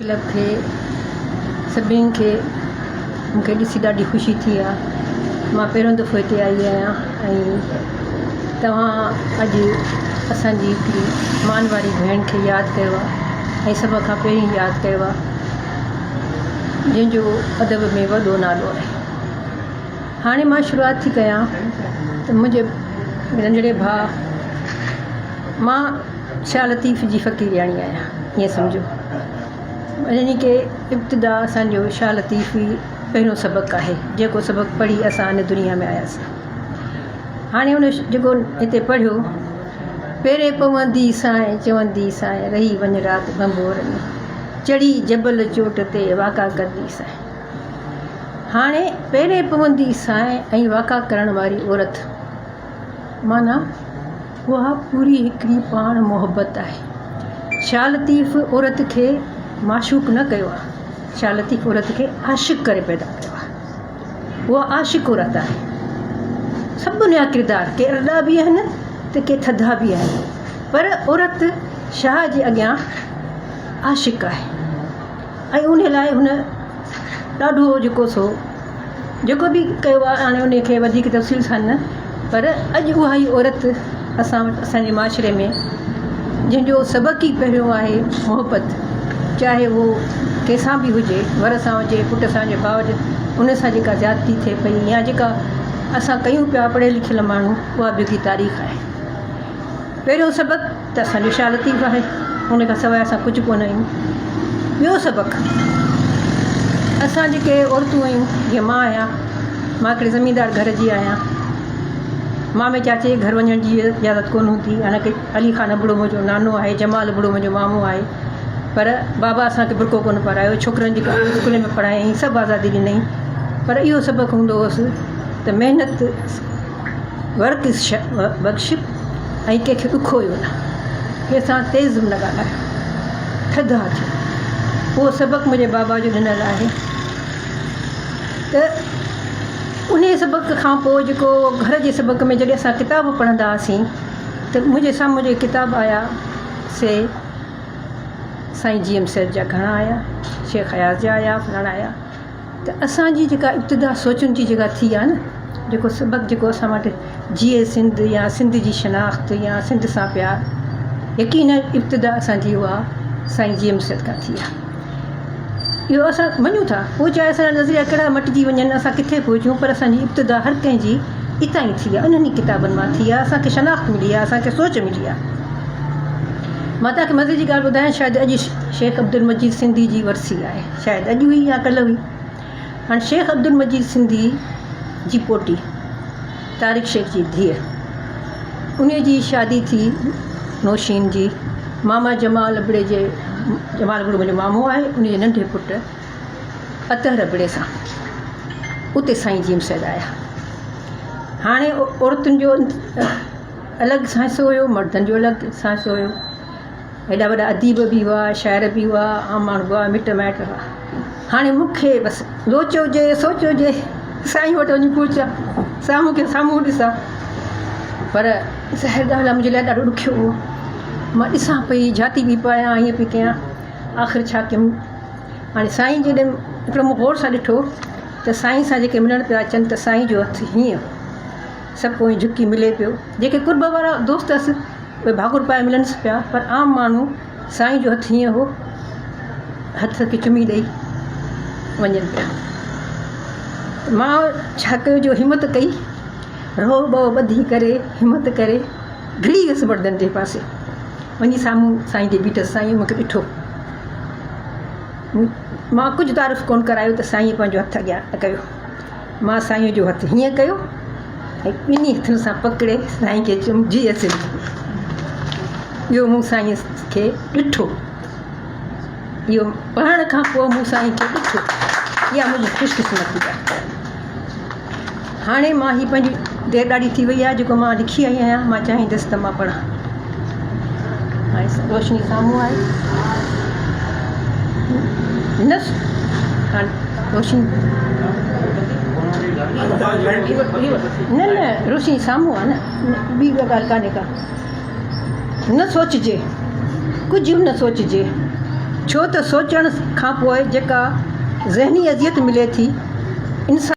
Club खे सभिनी खे मूंखे ॾिसी ॾाढी ख़ुशी थी आहे। मां पहिरियों दफ़ो हिते आई आहियां ऐं तव्हां अॼु असांजी हिकिड़ी मान वारी भेण खे यादि कयो आहे ऐं सभ खां पहिरीं यादि कयो आहे जंहिंजो अदब में वॾो नालो आहे। हाणे मां शुरूआति थी कयां त मुंहिंजे नंढड़े भाउ मां शाह लतीफ़ जी फ़क़ीरियाणी आहियां, ईअं सम्झो। यानी कि इब्तिदा असांजो शाह लतीफ़ ई पहिरियों सबक़ु आहे जेको सबक़ु पढ़ी असां हिन दुनिया में आयासीं। हाणे उन जेको हिते पढ़ियो, पहिरें पवंदी साए चवंदी साए रही वञ राति बंबोर में चढ़ी जबल चोट ते वाका कंदी साए। हाणे पहिरें पवंदी साए ऐं वाका करण वारी औरत माना उहा पूरी हिकिड़ी पाण मोहबत आहे। शाह लतीफ़ औरत खे माशूक न कयो आहे, शाह लतीफ़ औरत खे आशिक़ करे पैदा कयो आहे। उहा आशिक़ औरत आहे। सभिनी जा किरदार के रॾा बि आहिनि त के थधा बि आहिनि, पर औरत शाह जे अॻियां आशिक़ आहे। ऐं उन लाइ हुन ॾाढो जेको बि कयो आहे, हाणे उन खे वधीक तफ़सील सां न, पर अॼु उहा ई औरत असांजे माशरे में जंहिंजो सबक़ु ई पहिरियों आहे मोहबत, चाहे उहो कंहिंसां बि हुजे, वर सां हुजे, पुट सां हुजे, भाउ हुजे, उन सां जेका ज़्यादती थिए पई या जेका असां कयूं पिया पढ़ियल लिखियल माण्हू, उहा बिगी तारीख़ आहे। पहिरियों सबक़ु त असांजो शाह लतीफ़ आहे, उन खां सवाइ असां कुझु कोन आहियूं। ॿियो सबक़ु असां जेके औरतूं आहियूं, जीअं मां आहियां, मां हिकिड़े ज़मीनदार घर जी आहियां। मामे चाचे घर वञण जी इजाज़त कोन हूंदी। हालांकि अली ख़ान बुढ़ो मुंहिंजो नानो आहे, जमाल बुढ़ो मुंहिंजो मामो आहे, पर बाबा असांखे बुरको कोन पारायो, छोकिरनि जे स्कूल में पढ़ायईं, सभु आज़ादी ॾिनई। पर इहो सबक़ु हूंदो हुअसि त महिनत वर्क बख़्श ऐं कंहिंखे ॾुखोयो न, कंहिंसां तेज़ न ॻाल्हायो, थधा थियो। उहो सबक़ु मुंहिंजे बाबा जो ॾिनल आहे। त उन सबक़ खां पोइ जेको घर जे सबक़ में जॾहिं असां किताब पढ़ंदा हुआसीं त मुंहिंजे साम्हूं जे किताब आया से साईं जी एम सैद जा घणा आया, शेख हयात जा आया, फलाणा आया। त असांजी जेका इब्तिदा सोचनि जी जेका थी आहे न, जेको सबक़ु जेको असां वटि जीए सिंध या सिंध जी शनाख़्त या सिंध सां प्यार, यकीन इब्तिदा असांजी उहा साईं जी एम सैद खां थी आहे। इहो असां मञूं था, पोइ चाहे असांजा नज़रिया कहिड़ा मटिजी वञनि, असां किथे पहुचूं, पर असांजी इब्तिदा हर कंहिंजी इतां ई थी आहे, उन्हनि किताबनि मां थी आहे। असांखे शनाख़्त मिली आहे, असांखे सोच मिली आहे। मां तव्हांखे मज़े जी ॻाल्हि ॿुधायां, शायदि अॼु शेख अब्दुल मजीद सिंधी जी वरसी आहे, शायदि अॼु हुई या कल्ह हुई। हाणे शेख अब्दुल मजीद सिंधी जी पोटी तारिक शेख जी धीअ, उन जी शादी थी नौशीन जी मामा जमाल बुढ़े जे, जमाल बुढ़ो मुंहिंजो मामो आहे, उनजे नंढे पुटु अतहर बुढ़े सां। उते साईं जी एम सैद आया। हाणे औरतुनि जो अलॻि सांसो हुयो, मर्दनि जो अलॻि सांसो हुयो। हेॾा वॾा अदीब बि हुआ, शाइर बि हुआ, आम माण्हू हुआ, मिट माइट हुआ। हाणे मूंखे बसि लोचो हुजे, सोचो हुजे, साईं वटि वञी पहुचा, साम्हूं खे साम्हूं ॾिसां। पर ज़ाहिर ॻाल्हि आहे, मुंहिंजे लाइ ॾाढो ॾुखियो हुओ। मां ॾिसां पई, जाती बि पायां, ईअं पई कयां, आख़िर छा कयूं। हाणे साईं जॾहिं हिकिड़ो मूं गौर सां ॾिठो त साईं सां जेके मिलण पिया अचनि त साईं जो हथु हीअं सभु कोई झुकी मिले पियो। जेके कुर्ब वारा दोस्त हुअसि उहे भाकुर पाए मिलनिसि पिया, पर आम माण्हू साईं जो हथु हीअं हो, हथ खे चुमी ॾेई वञनि पिया। मां छा कयो, जो हिमत कई, रो ॿो ॿधी करे हिमत करे घिड़ी वियसि मर्दनि जे पासे, वञी साम्हूं साईं जे बीठसि। साईं मूंखे ॾिठो, मां कुझु तारीफ़ कोन करायो त साईं पंहिंजो हथु अॻियां कयो। मां साईं जो हथु हीअं कयो ऐं ॿिन्ही हथनि सां पकिड़े साईं खे चुमिजियसि। इहो मूं साईं खे ॾिठो, इहो पढ़ण खां पोइ मूं साईं खे ॾिठो। इहा मुंहिंजी ख़ुशकिस्मती आहे। हाणे मां हीअ पंहिंजी देरि ॾाढी थी वई आहे, जेको मां लिखी आई आहियां, मां चाहींदसि त मां पढ़ां। हाणे रोशनी साम्हूं आहे न, हाणे रोशनी न रोशनी साम्हूं आहे न, ॿी ॻाल्हि कान्हे का। न सोचिजे, कुझु बि न सोचिजे, छो त सोचण खां पोइ जेका ज़हनी अज़ियत मिले थी इंसान